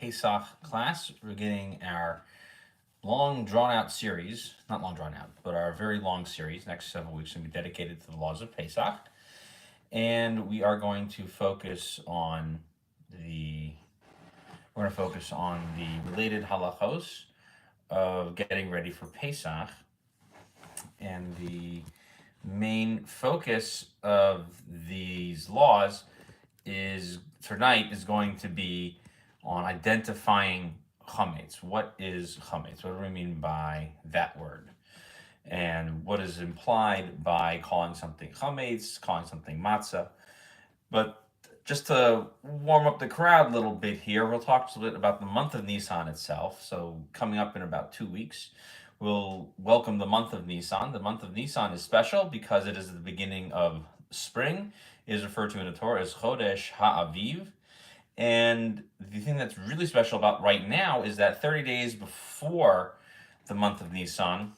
Pesach class. We're beginning our long drawn out series, not long drawn out, but our very long series. Next several weeks will be dedicated to the laws of Pesach. And we are going to focus on the related halachos of getting ready for Pesach. And the main focus of these laws is tonight is going to be on identifying chametz. What is chametz? What do we mean by that word? And what is implied by calling something chametz, calling something matzah? But just to warm up the crowd a little bit here, we'll talk a little bit about the month of Nissan itself. So coming up in about 2 weeks, we'll welcome the month of Nissan. The month of Nissan is special because it is the beginning of spring. It is referred to in the Torah as Chodesh HaAviv. And the thing that's really special about right now is that 30 days before the month of Nissan,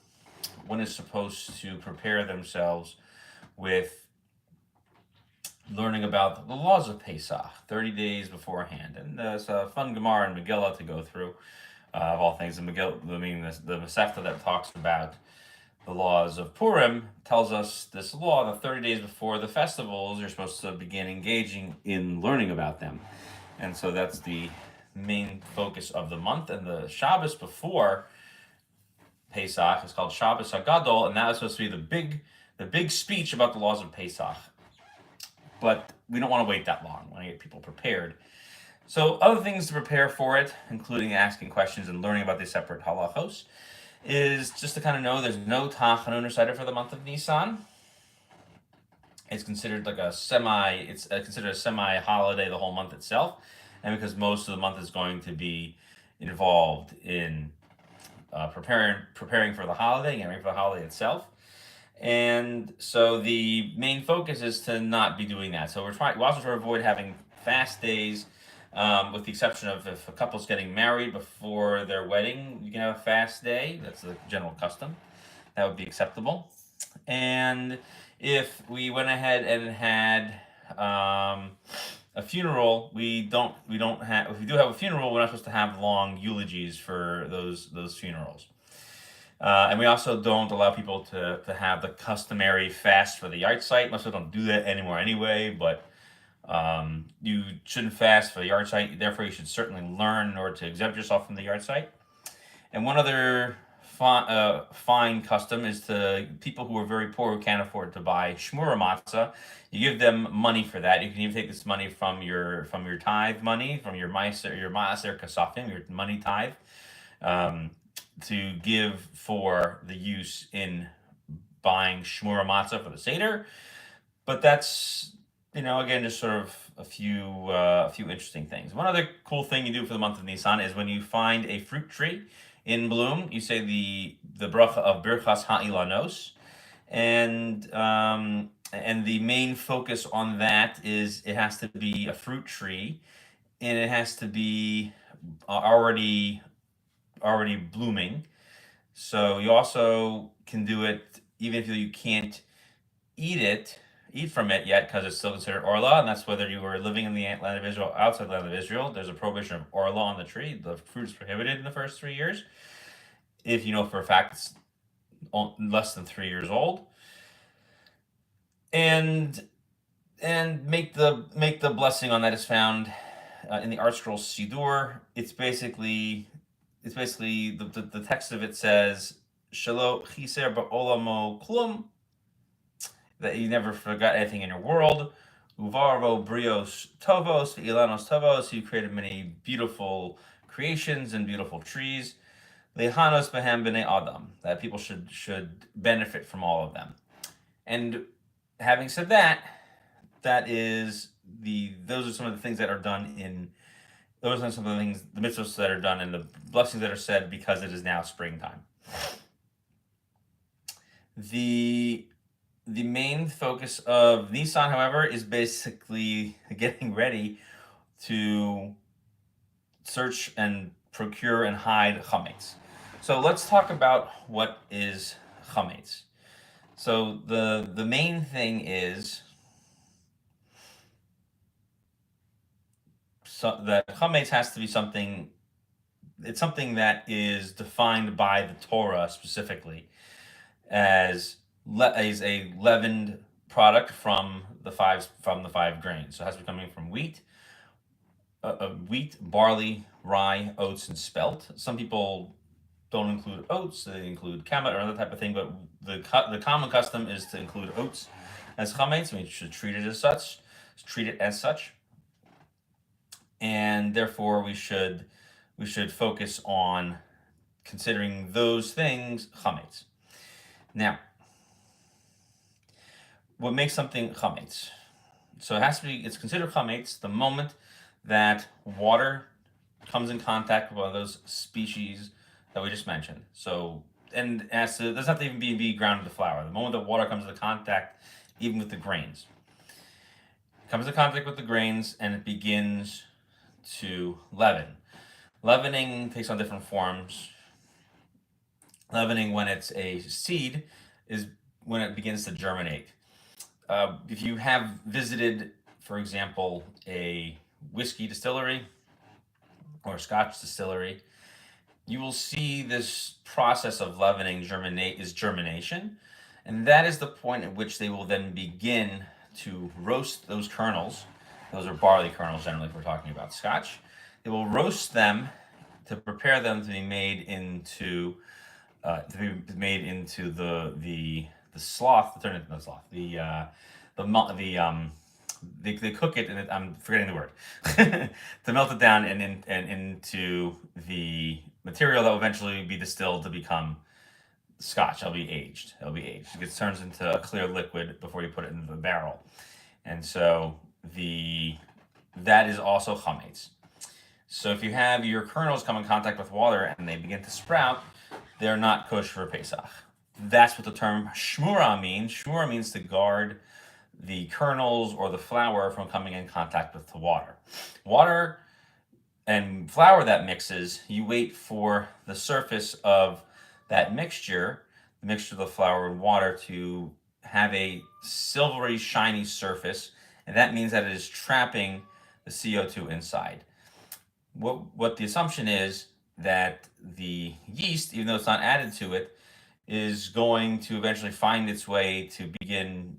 one is supposed to prepare themselves with learning about the laws of Pesach 30 days beforehand. And there's a fun Gemara in Megillah to go through. Of all things, the Masechta that talks about the laws of Purim tells us this law that 30 days before the festivals, you're supposed to begin engaging in learning about them. And so that's the main focus of the month. And the Shabbos before Pesach is called Shabbos HaGadol, and that is supposed to be the big speech about the laws of Pesach. But we don't want to wait that long. We want to get people prepared. So other things to prepare for it, including asking questions and learning about the separate halachos, is just to kind of know there's no Tachanun recited for the month of Nisan. It's considered like it's considered a semi-holiday the whole month itself, and because most of the month is going to be involved in preparing for the holiday, getting ready for the holiday itself. And so the main focus is to not be doing that. So we also try to avoid having fast days, with the exception of if a couple's getting married before their wedding, you can have a fast day. That's the general custom. That would be acceptable. And if we went ahead and had a funeral, if we do have a funeral, we're not supposed to have long eulogies for those funerals. And we also don't allow people to have the customary fast for the yard site. Most people don't do that anymore anyway, but you shouldn't fast for the yard site. Therefore, you should certainly learn in order to exempt yourself from the yard site. And one other fine custom is to people who are very poor who can't afford to buy shmura matzah. You give them money for that. You can even take this money from your tithe money, from your maaser kasafim, your money tithe, to give for the use in buying shmura matzah for the seder. But that's, again, just sort of a few interesting things. One other cool thing you do for the month of Nisan is when you find a fruit tree in bloom, you say the bracha of Birchas Ha'ilanos, and the main focus on that is it has to be a fruit tree, and it has to be already blooming. So you also can do it even if you can't eat from it yet, because it's still considered orla, and that's whether you were living in the land of Israel, outside the land of Israel. There's a prohibition of orla on the tree. The fruit is prohibited in the first 3 years. If you know for a fact it's less than 3 years old, and make the blessing on that is found in the Art Scroll Sidur. It's basically the text of it says Shelo chiser ba'olamo klum, that you never forgot anything in your world. Uvaro brios tovos, ilanos tovos. You created many beautiful creations and beautiful trees. Lehanos behem b'nei adam. That people should benefit from all of them. And having said that, those are some of the things that are done those are some of the things, the mitzvos that are done and the blessings that are said because it is now springtime. The main focus of Nissan, however, is basically getting ready to search and procure and hide chametz. So let's talk about what is chametz. So the main thing is that chametz has to be something it's something that is defined by the Torah specifically as is a leavened product from the five grains. So it has to be coming from wheat, barley, rye, oats, and spelt. Some people don't include oats; they include kamet or other type of thing. But the common custom is to include oats as chametz. We should treat it as such. And therefore we should focus on considering those things chametz. Now, what makes something chametz? So it's considered chametz the moment that water comes in contact with one of those species that we just mentioned. So, and as to, doesn't have to even be ground into flour. The moment that water comes into contact, even with the grains, it comes into contact with the grains and it begins to leaven. Leavening takes on different forms. Leavening, when it's a seed, is when it begins to germinate. If you have visited, for example, a whiskey distillery or a Scotch distillery, you will see this process of leavening germination, and that is the point at which they will then begin to roast those kernels. Those are barley kernels generally if we're talking about Scotch. They will roast them to prepare them to be made into the sloth. Turn it into the sloth. They cook it, and I'm forgetting the word, to melt it down and into the material that will eventually be distilled to become Scotch. It'll be aged. It turns into a clear liquid before you put it into the barrel, and so that is also chametz. So if you have your kernels come in contact with water and they begin to sprout, they're not kosher for Pesach. That's what the term shmura means. Shmura means to guard the kernels or the flour from coming in contact with the water. Water and flour that mixes, you wait for the surface of that mixture, the mixture of the flour and water, to have a silvery, shiny surface, and that means that it is trapping the CO2 inside. What the assumption is that the yeast, even though it's not added to it, is going to eventually find its way to begin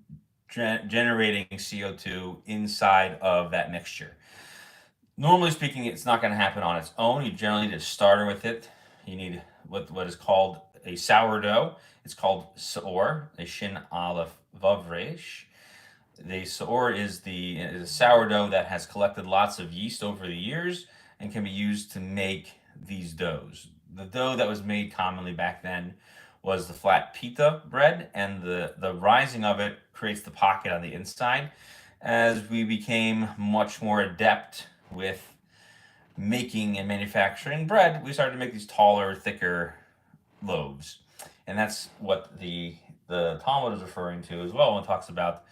generating CO2 inside of that mixture. Normally speaking, it's not going to happen on its own. You generally need a starter with it. You need what is called a sourdough. It's called saor, a shin aleph vav resh. The saor is a sourdough that has collected lots of yeast over the years and can be used to make these doughs. The dough that was made commonly back then was the flat pita bread, and the rising of it creates the pocket on the inside. As we became much more adept with making and manufacturing bread, we started to make these taller, thicker loaves. And that's what the Talmud is referring to as well when it talks about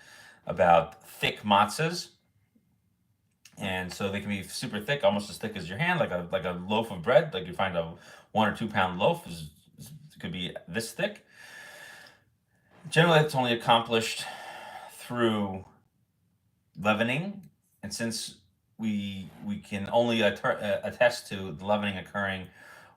thick matzahs. And so they can be super thick, almost as thick as your hand, like a loaf of bread. Like you find a 1 or 2 pound loaf could be this thick. Generally, it's only accomplished through leavening, and since we can only attest to the leavening occurring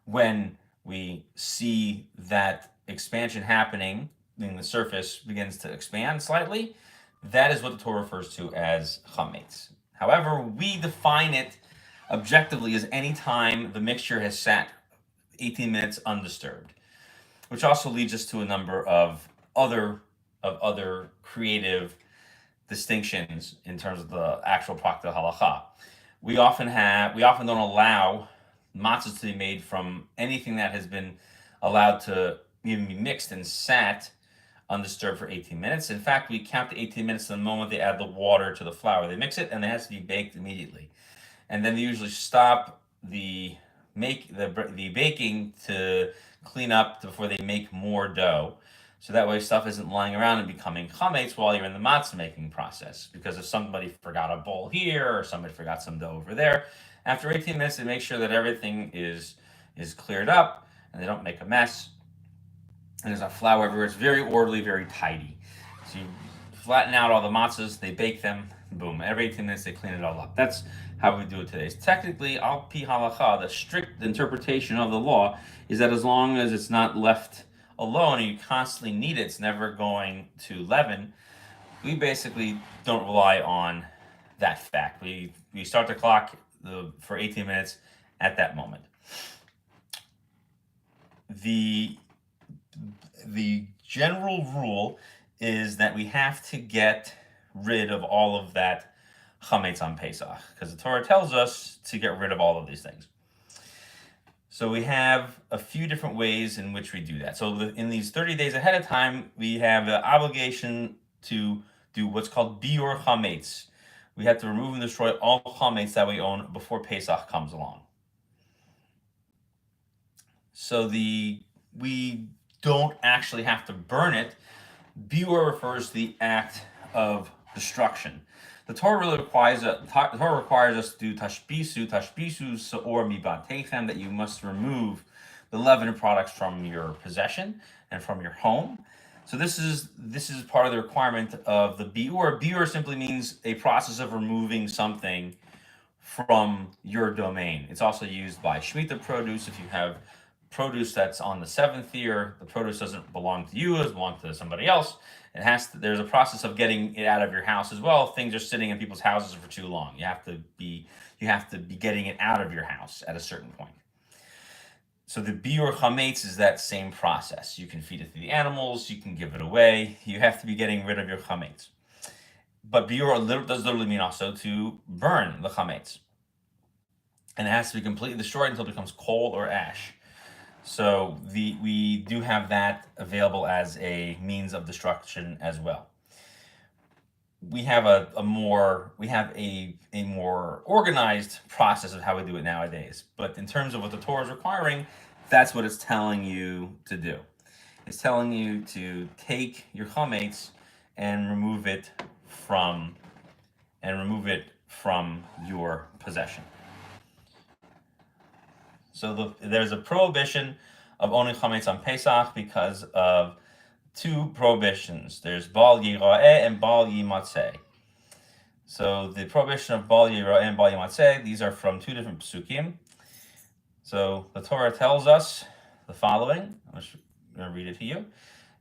when we see that expansion happening, meaning the surface begins to expand slightly, that is what the Torah refers to as chametz. However, we define it objectively as any time the mixture has sat 18 minutes undisturbed, which also leads us to a number of other creative distinctions in terms of the actual prakta halacha. We often don't allow matzahs to be made from anything that has been allowed to even be mixed and sat undisturbed for 18 minutes. In fact, we count the 18 minutes the moment they add the water to the flour. They mix it and it has to be baked immediately. And then they usually stop the baking to clean up before they make more dough. So that way stuff isn't lying around and becoming chametz while you're in the matzah making process. Because if somebody forgot a bowl here or somebody forgot some dough over there, after 18 minutes they make sure that everything is cleared up and they don't make a mess. And there's not flour everywhere. It's very orderly, very tidy. So you flatten out all the matzahs, they bake them, boom. Every 18 minutes they clean it all up. That's how we do it today. Technically, al pi halacha, the strict interpretation of the law is that as long as it's not left alone and you constantly knead it, it's never going to leaven. We basically don't rely on that fact. We start the clock for 18 minutes at that moment. The general rule is that we have to get rid of all of that Chametz on Pesach, because the Torah tells us to get rid of all of these things. So we have a few different ways in which we do that. So in these 30 days ahead of time, we have the obligation to do what's called biur Chametz. We have to remove and destroy all Chametz that we own before Pesach comes along. So we don't actually have to burn it. Biur refers to the act of destruction. The Torah really requires us to do tashbisu se'or mibatechem, that you must remove the leavened products from your possession and from your home. So this is part of the requirement of the biur. Biur simply means a process of removing something from your domain. It's also used by Shemitah produce. If you have produce that's on the 7th year, the produce doesn't belong to you, it belongs to somebody else. There's a process of getting it out of your house as well. Things are sitting in people's houses for too long. You have to be getting it out of your house at a certain point. So the biur chametz is that same process. You can feed it to the animals, you can give it away. You have to be getting rid of your chametz. But biur does literally mean also to burn the chametz. And it has to be completely destroyed until it becomes coal or ash. So we do have that available as a means of destruction as well. We have a more organized process of how we do it nowadays. But in terms of what the Torah is requiring, that's what it's telling you to do. It's telling you to take your chametz and remove it from your possession. So there's a prohibition of owning chametz on Pesach because of two prohibitions. There's bal yira'eh and bal yimatzeh. So the prohibition of bal yira'eh and bal yimatzeh, these are from two different psukim. So the Torah tells us the following. I'm going to read it to you.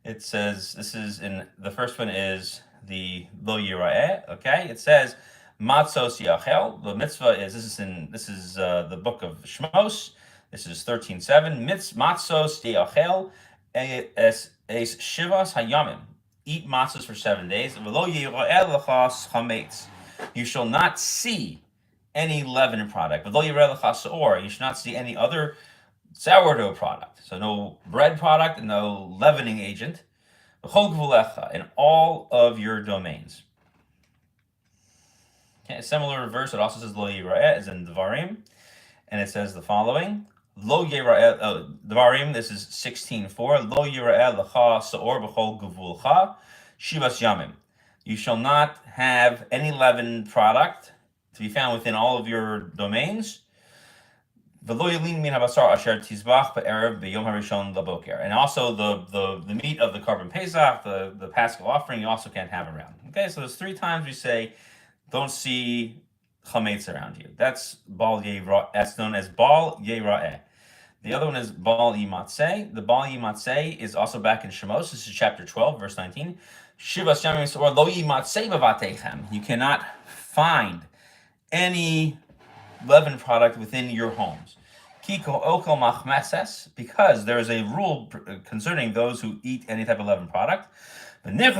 It says, the first one is the lo yira'eh. Okay, it says mitzvos yachel. The mitzvah is this is the book of Shmos. This is 13:7. Mitzvos yachel es shivas hayamim. Eat matzahs for 7 days. V'lo yira'eh l'chas chametz. You shall not see any leavened product. V'lo yira'eh l'chas se'or. You should not see any other sourdough product. So no bread product and no leavening agent. V'chol gvulecha, in all of your domains. Okay, a similar verse, it also says lo yira'eh, is in Devarim, and it says the following: Lo yira'eh, Devarim, this is 16:4. Lo yira'eh l'cha se'or b'chol gevulcha shivas yamim. You shall not have any leavened product to be found within all of your domains. V'lo yilin min habasar asher tizbach be'erev b'yom harishon laboker. And also the meat of the korban Pesach, the Paschal offering, you also can't have around. Okay, so there's 3 times we say don't see chametz around you. That's bal yira'eh. That's known as bal yira'eh. The other one is bal yimatzeh. The bal yimatzeh is also back in Shemos. This is chapter 12, verse 19. Shivas yamim or lo yimatzeh b'vatechem. You cannot find any leavened product within your homes. Kiko okol machmeses, because there is a rule concerning those who eat any type of leavened product. That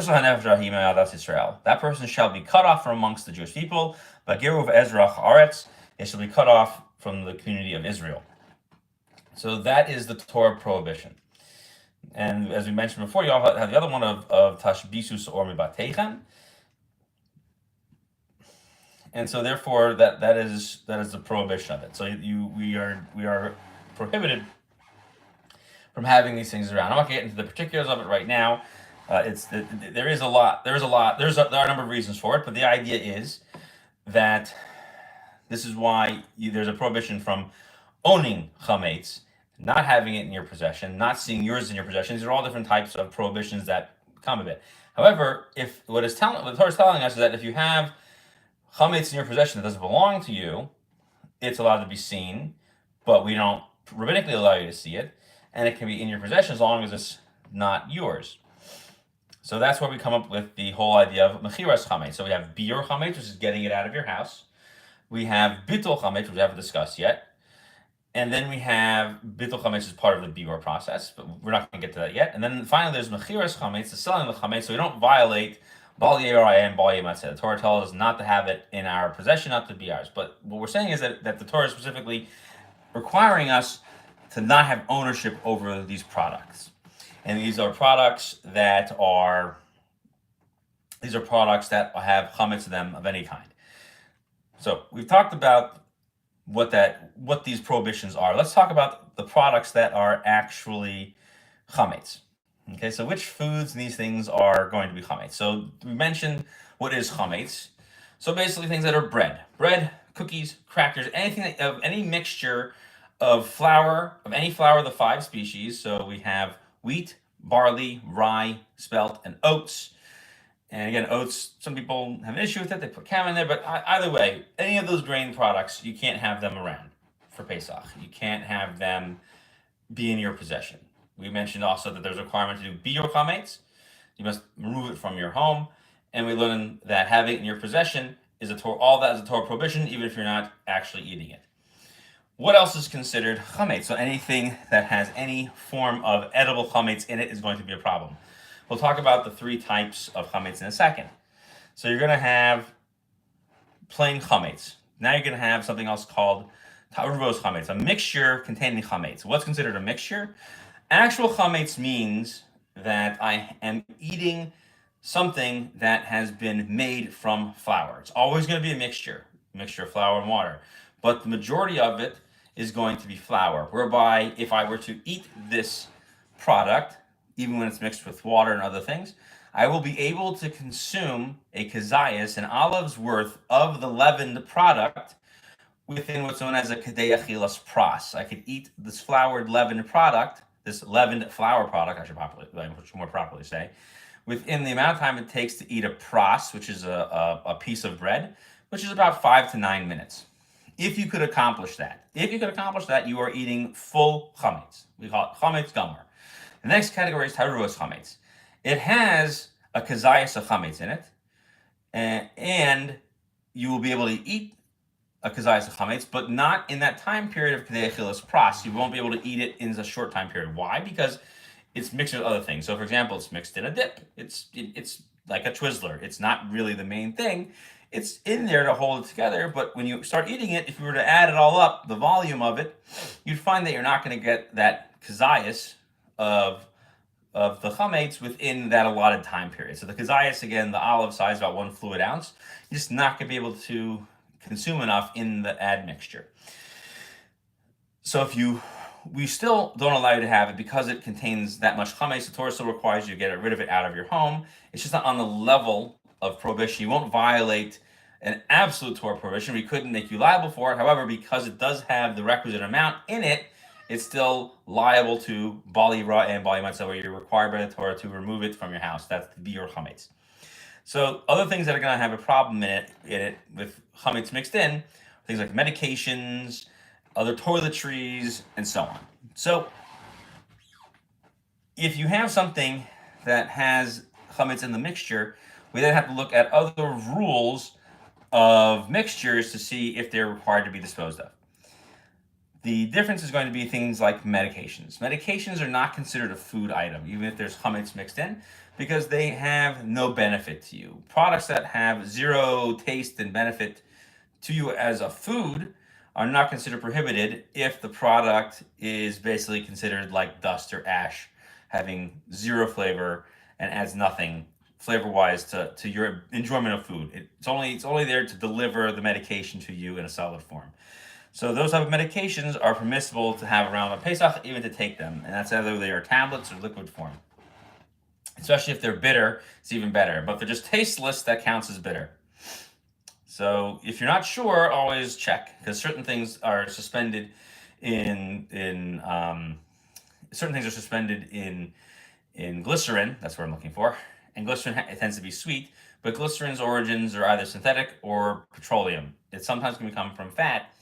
person shall be cut off from amongst the Jewish people. But Geruv Ezrach Aretz, it shall be cut off from the community of Israel. So that is the Torah prohibition. And as we mentioned before, you also have the other one of tashbisu or mibatechem. And so therefore that is the prohibition of it. So we are prohibited from having these things around. I'm not going to get into the particulars of it right now. There are a number of reasons for it, but the idea is that this is why there's a prohibition from owning chametz, not having it in your possession, not seeing yours in your possession. These are all different types of prohibitions that come of it. However, if what the Torah is telling us is that if you have chametz in your possession that doesn't belong to you, it's allowed to be seen, but we don't rabbinically allow you to see it, and it can be in your possession as long as it's not yours. So that's where we come up with the whole idea of Mechiras Chometz. So we have biur chametz, which is getting it out of your house. We have bittul chametz, which we haven't discussed yet. And then we have bittul chametz as part of the biur process, but we're not going to get to that yet. And then finally, there's Mechiras Chometz, the selling of the chametz, so we don't violate Bal Yerai and Bal Yematzeh. The Torah tells us not to have it in our possession, not to be ours. But what we're saying is that the Torah is specifically requiring us to not have ownership over these products. And these are products that have chametz in them of any kind. So we've talked about what these prohibitions are. Let's talk about the products that are actually chametz. Okay, so which foods and these things are going to be chametz? So we mentioned what is chametz. So basically things that are bread, cookies, crackers, anything of any mixture of flour, of any flour of the 5 species. So we have wheat, barley, rye, spelt, and oats. And again, oats, some people have an issue with it. They put cam in there, but either way, any of those grain products, you can't have them around for Pesach. You can't have them be in your possession. We mentioned also that there's a requirement to do biur chametz. You must remove it from your home. And we learned that having it in your possession is all that is a Torah prohibition, even if you're not actually eating it. What else is considered chametz? So anything that has any form of edible chametz in it is going to be a problem. We'll talk about the 3 types of chametz in a second. So you're going to have plain chametz. Now you're going to have something else called ta'aruvos chametz, a mixture containing chametz. What's considered a mixture? Actual chametz means that I am eating something that has been made from flour. It's always going to be a mixture of flour and water. But the majority of it is going to be flour, whereby if I were to eat this product, even when it's mixed with water and other things, I will be able to consume a kazayas, an olive's worth of the leavened product within what's known as a kadei achilas pras. I could eat this floured leavened product, this leavened flour product, I should more properly say, within the amount of time it takes to eat a pras, which is a piece of bread, which is about 5 to 9 minutes. If you could accomplish that, you are eating full chametz. We call it chametz gamar. The next category is ta'aruvos chametz. It has a kazayas of chametz in it, and you will be able to eat a kazayas of chametz, but not in that time period of kadei achilas pras. You won't be able to eat it in a short time period. Why? Because it's mixed with other things. So, for example, it's mixed in a dip. It's like a Twizzler. It's not really the main thing. It's in there to hold it together, but when you start eating it, if you were to add it all up, the volume of it, you'd find that you're not going to get that kazayas of the chametz within that allotted time period. So the kazayas, again, the olive size, about 1 fluid ounce, you're just not going to be able to consume enough in the admixture. So we still don't allow you to have it because it contains that much chametz. The Torah still requires you to get rid of it out of your home. It's just not on the level of prohibition. You won't violate an absolute Torah prohibition. We couldn't make you liable for it. However, because it does have the requisite amount in it, it's still liable to Bal Yira and Bal Yematzeh, where you're required by the Torah to remove it from your house. That's the biur chametz. So other things that are going to have a problem in it with chametz mixed in, things like medications, other toiletries, and so on. So if you have something that has chametz in the mixture, we then have to look at other rules of mixtures to see if they're required to be disposed of. The difference is going to be things like medications. Medications are not considered a food item, even if there's chametz mixed in, because they have no benefit to you. Products that have zero taste and benefit to you as a food are not considered prohibited if the product is basically considered like dust or ash, having zero flavor and adds nothing flavor-wise to your enjoyment of food. It's only there to deliver the medication to you in a solid form. So those type of medications are permissible to have around on Pesach, even to take them, and that's whether they are tablets or liquid form. Especially if they're bitter, it's even better. But if they're just tasteless, that counts as bitter. So if you're not sure, always check, because certain things are suspended in glycerin. That's what I'm looking for. And glycerin it tends to be sweet, but glycerin's origins are either synthetic or petroleum. It sometimes can come from fat,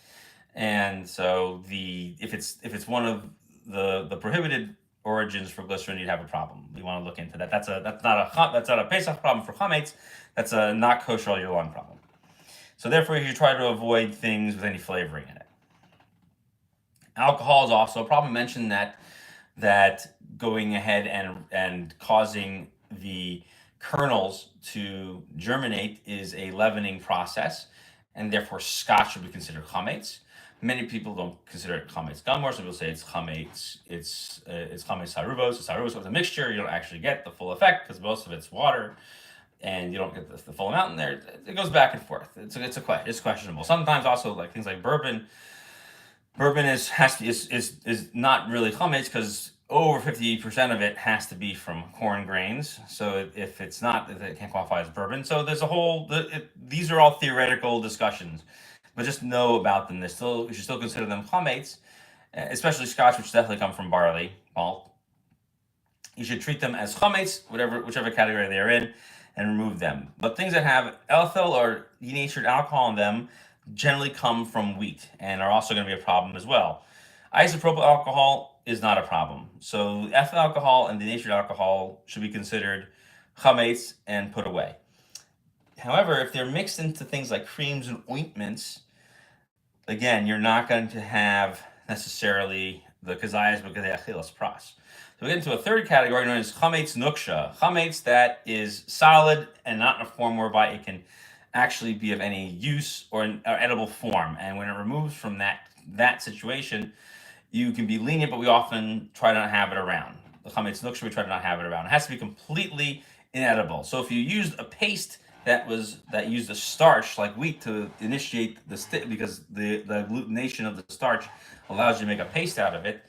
and so if it's one of the prohibited origins for glycerin, you'd have a problem. We want to look into that. That's not a Pesach problem for chametz. That's a not kosher all year long problem. So therefore, you should try to avoid things with any flavoring in it. Alcohol is also a problem. I mentioned that going ahead and causing the kernels to germinate is a leavening process, and therefore Scotch would be considered chametz. Many people don't consider it chametz gamor. Some people say it's chametz. It's chametz haruvos. It's haruvos with a mixture. You don't actually get the full effect because most of it's water, and you don't get the full amount in there. It goes back and forth. It's questionable. Sometimes also like things like bourbon. Bourbon is not really chametz because over 50% of it has to be from corn grains. So if it's not, it can't qualify as bourbon. So there's a whole. These are all theoretical discussions, but just know about them. You should still consider them chametz, especially Scotch, which definitely come from barley malt. You should treat them as chametz, whichever category they're in, and remove them. But things that have ethyl or denatured alcohol in them generally come from wheat and are also going to be a problem as well. Isopropyl alcohol is not a problem. So ethyl alcohol and denatured alcohol should be considered chametz and put away. However, if they're mixed into things like creams and ointments, again, you're not going to have necessarily the kazayas b'kadei achilas pras. So we get into a third category known as chametz nuksha. Chametz that is solid and not in a form whereby it can actually be of any use or an edible form. And when it removes from that situation, you can be lenient, but we often try to not have it around. The chametz nuksha, we try to not have it around. It has to be completely inedible. So if you used a paste that used a starch like wheat to initiate because the agglutination of the starch allows you to make a paste out of it,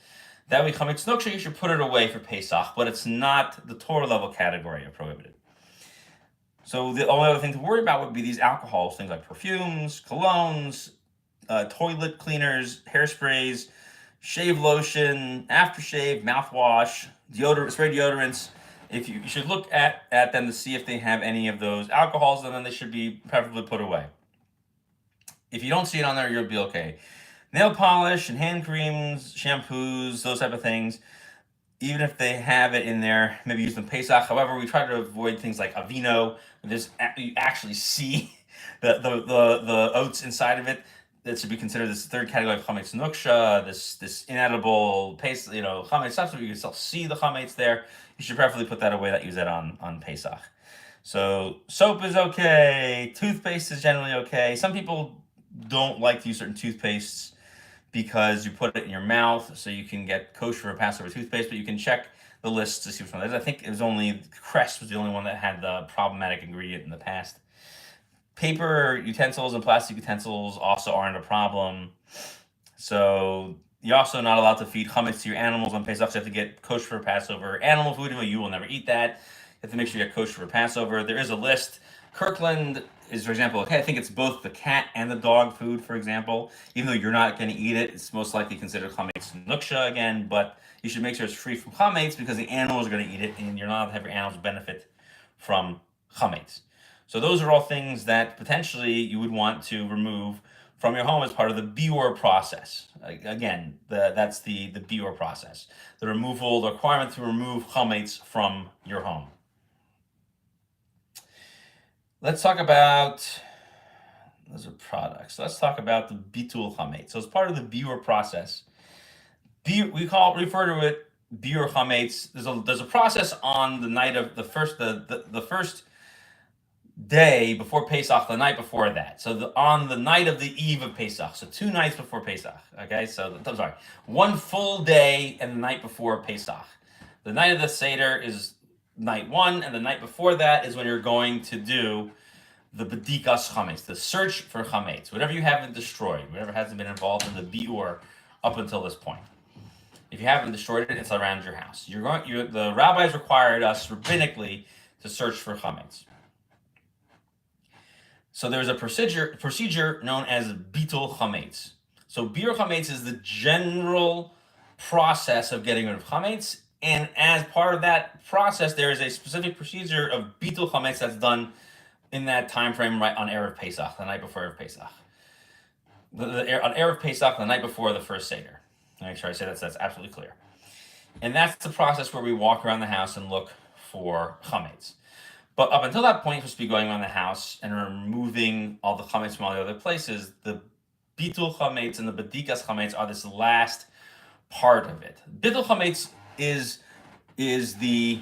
that would chametz nuksha. You should put it away for Pesach, but it's not the Torah level category of prohibited. So the only other thing to worry about would be these alcohols, things like perfumes, colognes, toilet cleaners, hairsprays, shave lotion, aftershave, mouthwash, spray deodorants. If you should look at them to see if they have any of those alcohols, then they should be preferably put away. If you don't see it on there, you'll be okay. Nail polish and hand creams, shampoos, those type of things, even if they have it in there, maybe use them Pesach. However, we try to avoid things like avino. You actually see the oats inside of it. That should be considered this third category of chametz nuksha, this inedible paste, chametz stuff. So you can still see the chametz there. You should preferably put that away. That use that on Pesach. So soap is okay. Toothpaste is generally okay. Some people don't like to use certain toothpastes because you put it in your mouth, so you can get kosher or Passover toothpaste, but you can check the list to see which one it is. I think it was only Crest was the only one that had the problematic ingredient in the past. Paper utensils and plastic utensils also aren't a problem. So you're also not allowed to feed chametz to your animals on Pesach. So you have to get kosher for Passover. Animal food, you will never eat that. You have to make sure you get kosher for Passover. There is a list. Kirkland is, for example, okay, I think it's both the cat and the dog food, for example. Even though you're not going to eat it, it's most likely considered chametz nuksha again, but you should make sure it's free from chametz because the animals are going to eat it, and you're not allowed to have your animals benefit from chametz. So those are all things that potentially you would want to remove from your home as part of the biur process. Again, that's the biur process. The requirement to remove chametz from your home. Let's talk about, those are products. Let's talk about the bitul chametz. So as part of the biur process, we refer to it biur chametz. There's a process on the night of the first day before Pesach, the night before that. So on the night of the eve of Pesach. So 2 nights before Pesach. Okay, so I'm sorry, 1 full day and the night before Pesach. The night of the Seder is night 1, and the night before that is when you're going to do the bedikas chametz, the search for chametz, whatever you haven't destroyed, whatever hasn't been involved in the biur up until this point. If you haven't destroyed it, it's around your house. The rabbis required us rabbinically to search for chametz. So there's a procedure known as bitul chametz. So biur chametz is the general process of getting rid of chametz, and as part of that process, there is a specific procedure of bitul chametz that's done in that time frame right on Erev Pesach, the night before Erev Pesach. On Erev Pesach, the night before the first Seder. Make sure I say that's absolutely clear. And that's the process where we walk around the house and look for chametz. But up until that point, you're supposed to be going around the house and removing all the chametz from all the other places. The bitul chametz and the bedikas chametz are this last part of it. Bitul chametz is the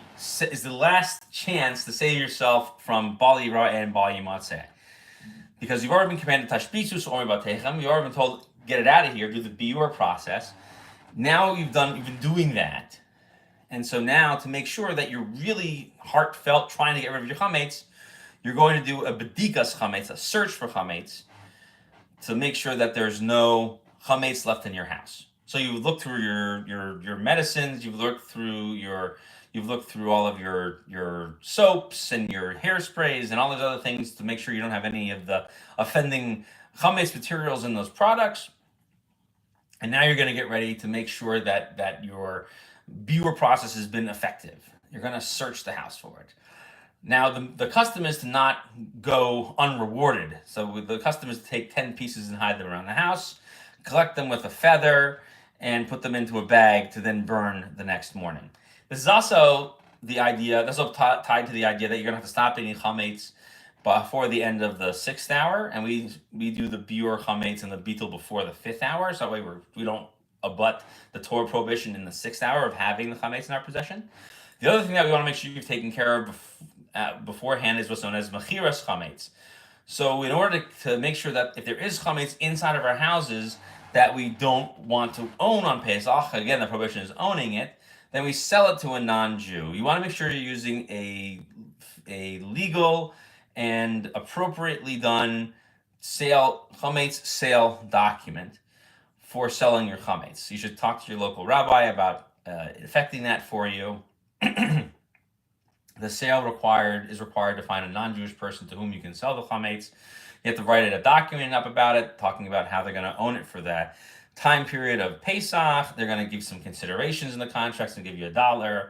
last chance to save yourself from bali ra and bali matzeh. Because you've already been commanded tashbisu so about techem, you've already been told get it out of here, do the biur process. Now you've been doing that, and so now to make sure that you're really heartfelt trying to get rid of your chametz, you're going to do a bedikas chametz, a search for chametz, to make sure that there's no chametz left in your house. So you've looked through your medicines, you've looked through all of your soaps and your hairsprays and all those other things to make sure you don't have any of the offending chametz materials in those products. And now you're going to get ready to make sure that your biur process has been effective. You're going to search the house for it. Now, the custom is to not go unrewarded. So the custom is to take 10 pieces and hide them around the house, collect them with a feather, and put them into a bag to then burn the next morning. This is also tied to the idea that you're going to have to stop eating chametz before the end of the 6th hour, and we do the biur chametz and the bitul before the 5th hour, so that way we don't abut the Torah prohibition in the 6th hour of having the chametz in our possession. The other thing that we want to make sure you've taken care of beforehand is what's known as Mechiras Chometz. So in order to make sure that if there is chametz inside of our houses that we don't want to own on Pesach, again the prohibition is owning it, then we sell it to a non-Jew. You want to make sure you're using a legal and appropriately done chametz sale document for selling your chametz. You should talk to your local rabbi about effecting that for you. The sale is required to find a non-Jewish person to whom you can sell the chametz. You have to write a document up about it, talking about how they're going to own it for that time period of Pesach. They're going to give some considerations in the contracts and give you $1.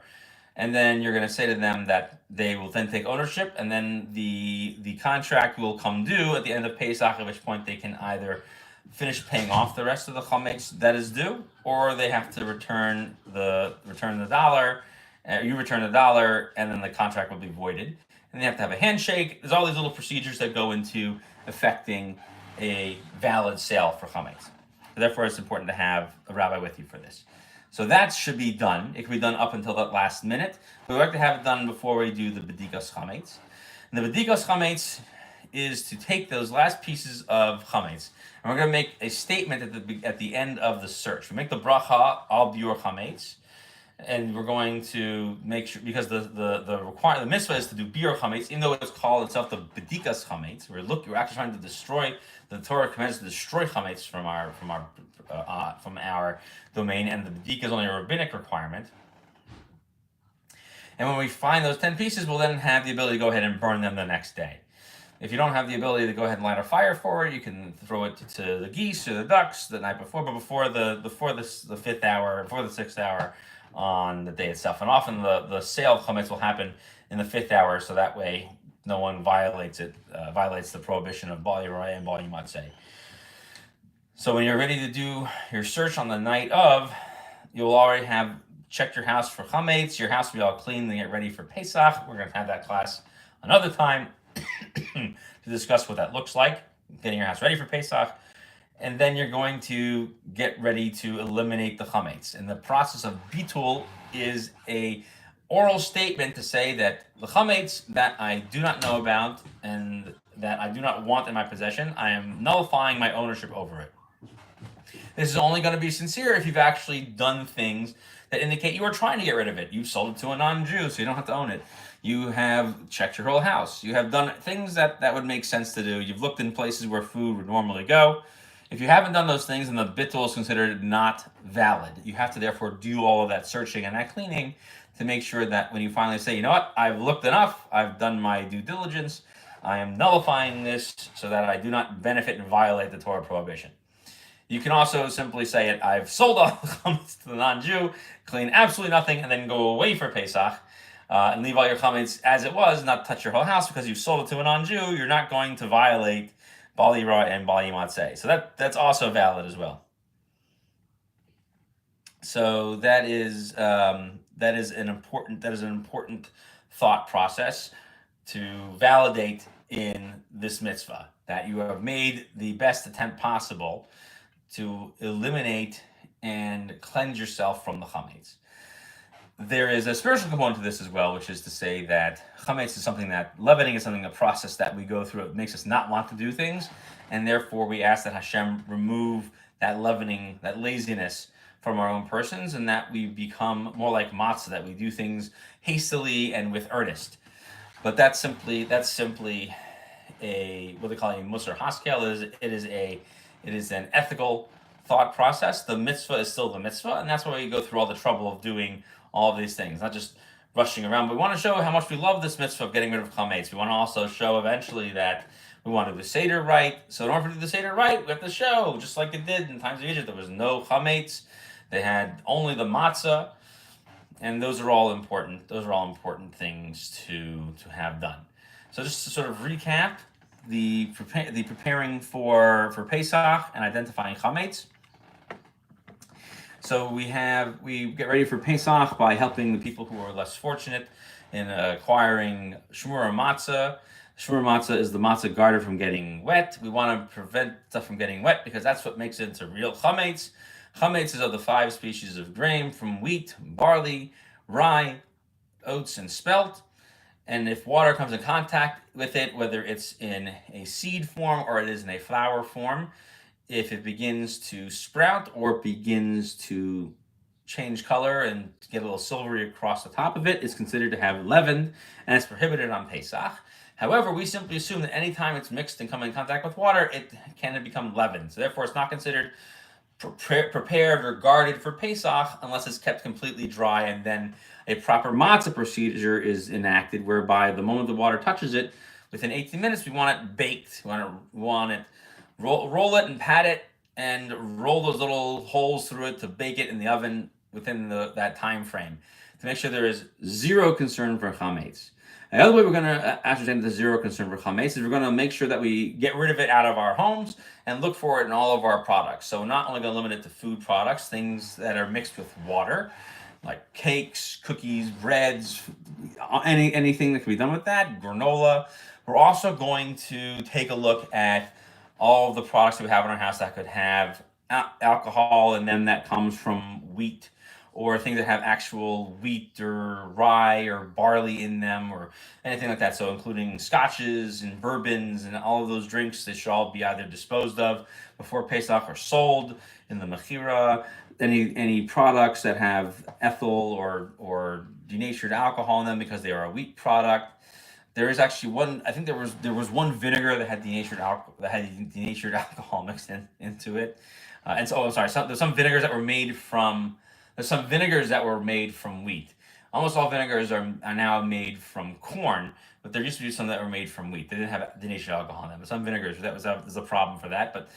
And then you're going to say to them that they will then take ownership, and then the contract will come due at the end of Pesach, at which point they can either finish paying off the rest of the chametz that is due, or they have to return the $1. You return the $1, and then the contract will be voided. And they have to have a handshake. There's all these little procedures that go into effecting a valid sale for chametz. So therefore, it's important to have a rabbi with you for this. So that should be done. It can be done up until that last minute. But we like to have it done before we do the bedikas chametz. And the bedikas chametz is to take those last pieces of chametz, and we're going to make a statement at the end of the search. We make the bracha al biur chametz, and we're going to make sure, because the mitzvah is to do biur chametz, even though it's called itself the bedikas chametz. We're actually trying to destroy. The Torah commands to destroy chametz from our domain, and the bedikas is only a rabbinic requirement. And when we find those 10 pieces, we'll then have the ability to go ahead and burn them the next day. If you don't have the ability to go ahead and light a fire for it, you can throw it to the geese or the ducks the night before, but before the 5th hour, before the 6th hour on the day itself. And often the sale of chametz will happen in the 5th hour, so that way no one violates the prohibition of bali raya and bali matzeh. So when you're ready to do your search on the night of, you'll already have checked your house for chametz. Your house will be all clean to get ready for Pesach. We're going to have that class another time to discuss what that looks like, getting your house ready for Pesach. And then you're going to get ready to eliminate the chametz. And the process of bitul is a oral statement to say that the chametz that I do not know about and that I do not want in my possession, I am nullifying my ownership over it. This is only going to be sincere if you've actually done things that indicate you are trying to get rid of it. You've sold it to a non-Jew, so you don't have to own it. You have checked your whole house. You have done things that would make sense to do. You've looked in places where food would normally go. If you haven't done those things, then the bitul is considered not valid. You have to therefore do all of that searching and that cleaning to make sure that when you finally say, you know what, I've looked enough, I've done my due diligence, I am nullifying this so that I do not benefit and violate the Torah prohibition. You can also simply say it, I've sold all the chametz to the non-Jew, clean absolutely nothing, and then go away for Pesach. and leave all your chametz as it was, not touch your whole house because you've sold it to a non-Jew, you're not going to violate Bal Yirah and Bal Yimatzeh. So that's also valid as well. So that is an important thought process to validate in this mitzvah, that you have made the best attempt possible to eliminate and cleanse yourself from the chametz. There is a spiritual component to this as well, which is to say that chametz is something that, leavening is something, a process that we go through. It makes us not want to do things, and therefore we ask that Hashem remove that leavening, that laziness from our own persons, and that we become more like matzah, that we do things hastily and with earnest. But that's simply a, what they call a musar haskel. It is an ethical thought process. The mitzvah is still the mitzvah, and that's why we go through all the trouble of doing all of these things, not just rushing around. But we want to show how much we love this mitzvah of getting rid of chametz. We want to also show eventually that we want to do the Seder right. So in order to do the Seder right, we have to show, just like it did in times of Egypt, there was no chametz. They had only the matzah, and those are all important. Those are all important things to have done. So just to sort of recap, the preparing for Pesach and identifying chametz. So we get ready for Pesach by helping the people who are less fortunate in acquiring shmura matzah. Shmura matzah is the matzah guarded from getting wet. We want to prevent stuff from getting wet because that's what makes it into real chametz. Chametz is of the 5 species of grain, from wheat, barley, rye, oats, and spelt. And if water comes in contact with it, whether it's in a seed form or it is in a flower form, if it begins to sprout or begins to change color and get a little silvery across the top of it, it's considered to have leavened, and it's prohibited on Pesach. However, we simply assume that anytime it's mixed and come in contact with water, it can become leavened. So therefore, it's not considered prepared or guarded for Pesach unless it's kept completely dry, and then a proper matzah procedure is enacted, whereby the moment the water touches it, within 18 minutes, we want it baked. We want it roll it and pat it and roll those little holes through it to bake it in the oven within that time frame to make sure there is zero concern for chametz. The other way we're going to ascertain the zero concern for chametz is we're going to make sure that we get rid of it out of our homes and look for it in all of our products. So we're not only going to limit it to food products, things that are mixed with water, like cakes, cookies, breads, anything that can be done with that, granola. We're also going to take a look at all of the products that we have in our house that could have alcohol in them that comes from wheat, or things that have actual wheat or rye or barley in them, or anything like that. So including scotches and bourbons and all of those drinks, they should all be either disposed of before Pesach or sold in the Mechira. Any products that have ethyl or denatured alcohol in them because they are a wheat product. There is actually one. I think there was one vinegar that had denatured alcohol mixed into it. And so, I'm sorry. There's some vinegars that were made from. There's some vinegars that were made from wheat. Almost all vinegars are now made from corn, but there used to be some that were made from wheat. They didn't have denatured alcohol in them. But some vinegars, there's a problem for that. But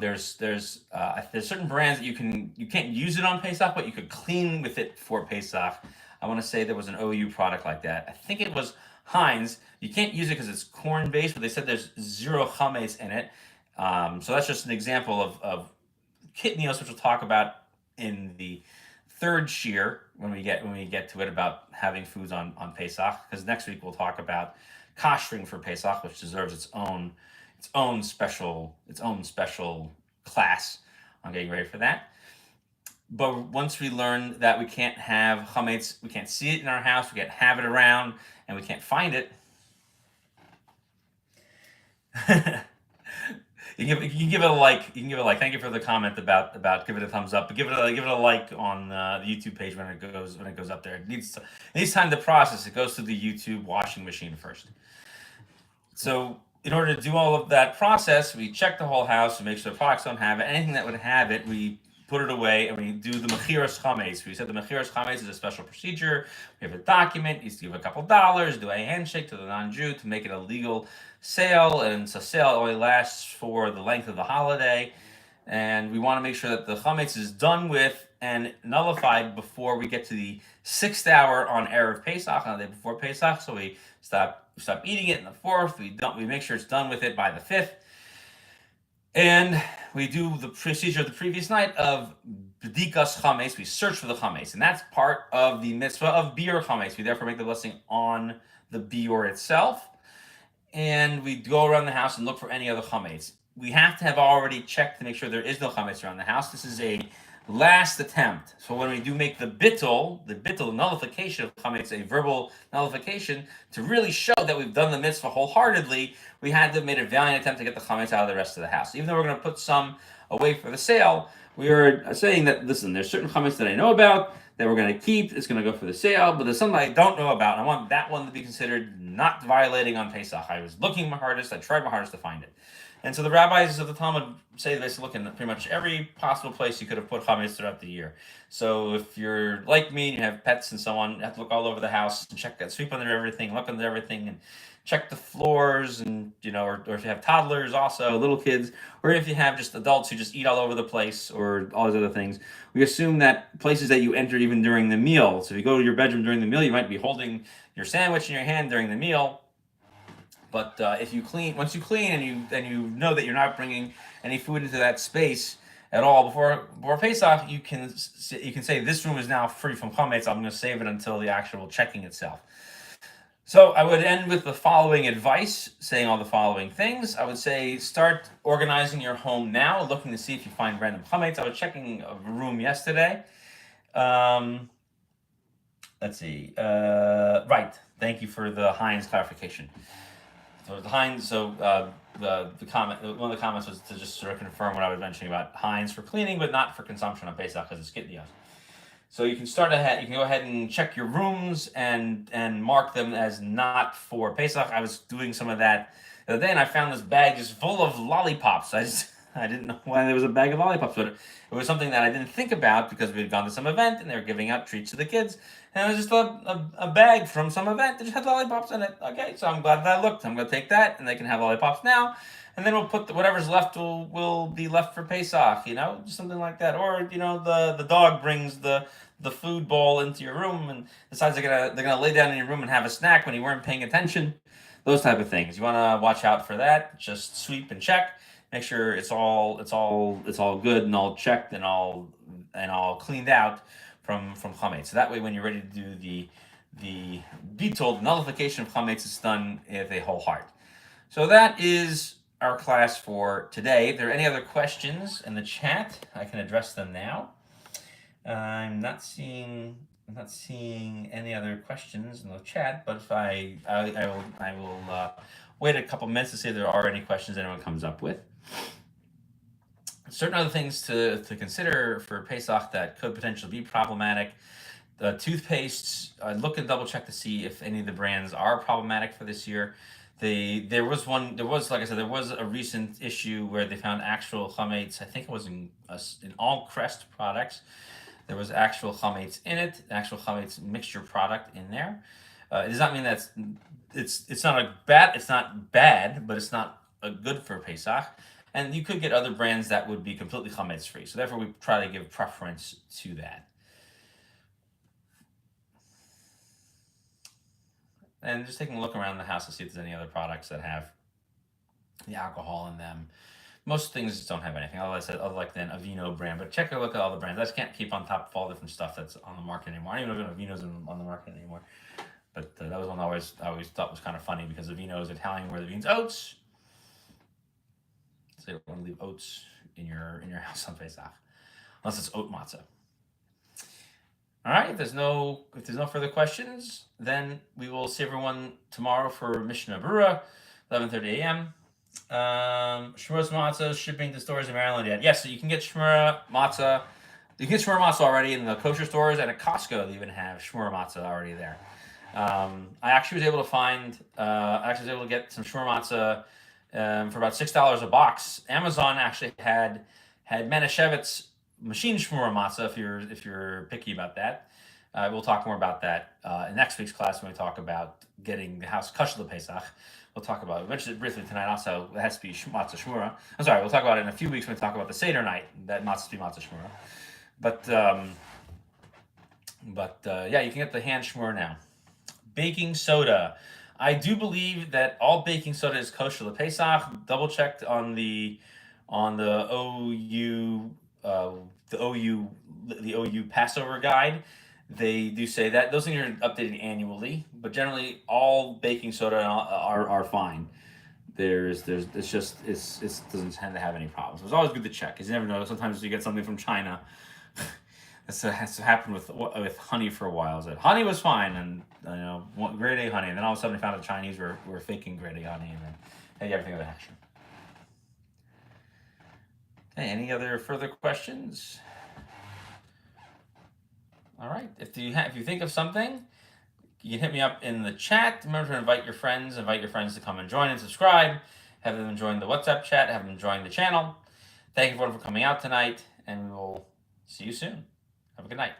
there's certain brands that you can't use it on Pesach, but you could clean with it for Pesach. I want to say there was an OU product like that. I think it was Heinz. You can't use it because it's corn based, but they said there's zero chametz in it. So that's just an example of kitnios, which we'll talk about in the third shiur when we get to it, about having foods on Pesach. Because next week we'll talk about koshering for Pesach, which deserves its own special class. I'm getting ready for that. But once we learn that we can't have chametz, we can't see it in our house, we can't have it around, and we can't find it. You can give it a like. You can give it a like. Thank you for the comment about give it a thumbs up. But give it a like on the YouTube page when it goes up there. It needs time to process. It goes through the YouTube washing machine first. So in order to do all of that process, we check the whole house to make sure the products don't have it. Anything that would have it, we put it away, and we do the Mechiras Chometz. We said the Mechiras Chometz is a special procedure. We have a document. You give a couple dollars, do a handshake to the non-Jew to make it a legal sale, and it's a sale that only lasts for the length of the holiday. And we want to make sure that the chametz is done with and nullified before we get to the 6th hour on Erev Pesach, on the day before Pesach. So we stop eating it in the 4th. We make sure it's done with it by the 5th. And we do the procedure of the previous night of b'dikas chametz. We search for the chametz, and that's part of the mitzvah of biur chametz. We therefore make the blessing on the biur itself, and we go around the house and look for any other chametz. We have to have already checked to make sure there is no chametz around the house. This is a last attempt. So when we do make the bittul, nullification of chametz, a verbal nullification, to really show that we've done the mitzvah wholeheartedly, we had to have made a valiant attempt to get the chametz out of the rest of the house. Even though we're going to put some away for the sale, we are saying that, listen, there's certain chametz that I know about that we're going to keep. It's going to go for the sale, but there's something I don't know about, and I want that one to be considered not violating on Pesach. I was looking my hardest. I tried my hardest to find it. And so the rabbis of the Talmud say this, look in pretty much every possible place you could have put chametz throughout the year. So if you're like me and you have pets and so on, you have to look all over the house and check that, sweep under everything, look under everything, and check the floors, and or if you have toddlers also, little kids, or if you have just adults who just eat all over the place, or all these other things. We assume that places that you enter even during the meal. So if you go to your bedroom during the meal, you might be holding your sandwich in your hand during the meal. But once you clean and you know that you're not bringing any food into that space at all before Pesach, you can say this room is now free from chametz. I'm going to save it until the actual checking itself. So I would end with the following advice, saying all the following things. I would say start organizing your home now, looking to see if you find random chametz. I was checking a room yesterday. Let's see. Right. Thank you for the Heinz clarification. So the Heinz. the comment. One of the comments was to just sort of confirm what I was mentioning about Heinz for cleaning, but not for consumption on Pesach because it's skitnios. So you can start ahead. You can go ahead and check your rooms and mark them as not for Pesach. I was doing some of that the other day, and I found this bag just full of lollipops. I didn't know why there was a bag of lollipops, but it was something that I didn't think about because we had gone to some event and they were giving out treats to the kids. And it was just a bag from some event that just had lollipops in it. Okay, so I'm glad that I looked. I'm going to take that, and they can have lollipops now. And then we'll put whatever's left will be left for Pesach, something like that. Or, the dog brings the food bowl into your room and decides they're gonna lay down in your room and have a snack when you weren't paying attention. Those type of things. You want to watch out for that. Just sweep and check. Make sure it's all good and all checked and all cleaned out from chametz. So that way, when you're ready to do the bittul nullification of chametz, it's done with a whole heart. So that is our class for today. If there are any other questions in the chat, I can address them now. I'm not seeing any other questions in the chat, but if I will wait a couple minutes to see if there are any questions anyone comes up with. Certain other things to consider for Pesach that could potentially be problematic. The toothpastes, look and double check to see if any of the brands are problematic for this year. There was a recent issue where they found actual chametz. I think it was in all Crest products. There was actual chametz in it, actual chametz mixture product in there. It does not mean that it's not bad, but it's not good for Pesach. And you could get other brands that would be completely chametz free. So therefore, we try to give preference to that. And just taking a look around the house to see if there's any other products that have the alcohol in them. Most things just don't have anything. Other like the Aveeno brand, but check a look at all the brands. I just can't keep on top of all the different stuff that's on the market anymore. I don't even know if Aveeno's on the market anymore. But that was one I always thought was kind of funny because Aveeno is Italian, where the beans oats. So you don't want to leave oats in your house on Pesach, unless it's oat matzah. All right. If there's no further questions, then we will see everyone tomorrow for Mishnah Berurah, 11:30 a.m. Shmurah matzah shipping to stores in Maryland yet? Yes, so you can get shmurah matzah. You can get shmurah matzah already in the kosher stores, and at Costco they even have shmurah matzah already there. I actually was able to get some shmurah matzah for about $6 a box. Amazon actually had Manischewitz machine shmurah matzah if you're picky about that. We'll talk more about that in next week's class when we talk about getting the house kosher to Pesach. We'll talk about it. We mentioned it briefly tonight also. It has to be matzah shmurah. I'm sorry, we'll talk about it in a few weeks when we talk about the Seder night. That matzah to be matzah shmurah. But yeah, you can get the hand shmur now. Baking soda. I do believe that all baking soda is kosher Pesach. Double checked on the OU uh, the OU Passover guide. They do say that those things are updated annually, but generally all baking soda are fine. It doesn't tend to have any problems. It's always good to check because you never know. Sometimes you get something from China. That's happened with honey for a while. That honey was fine, and grade A honey, and then all of a sudden we found out the Chinese were faking grade A honey, and then hey, everything was action. Okay, any other further questions? All right. If you think of something, you can hit me up in the chat. Remember to invite your friends to come and join and subscribe. Have them join the WhatsApp chat. Have them join the channel. Thank you for coming out tonight, and we will see you soon. Have a good night.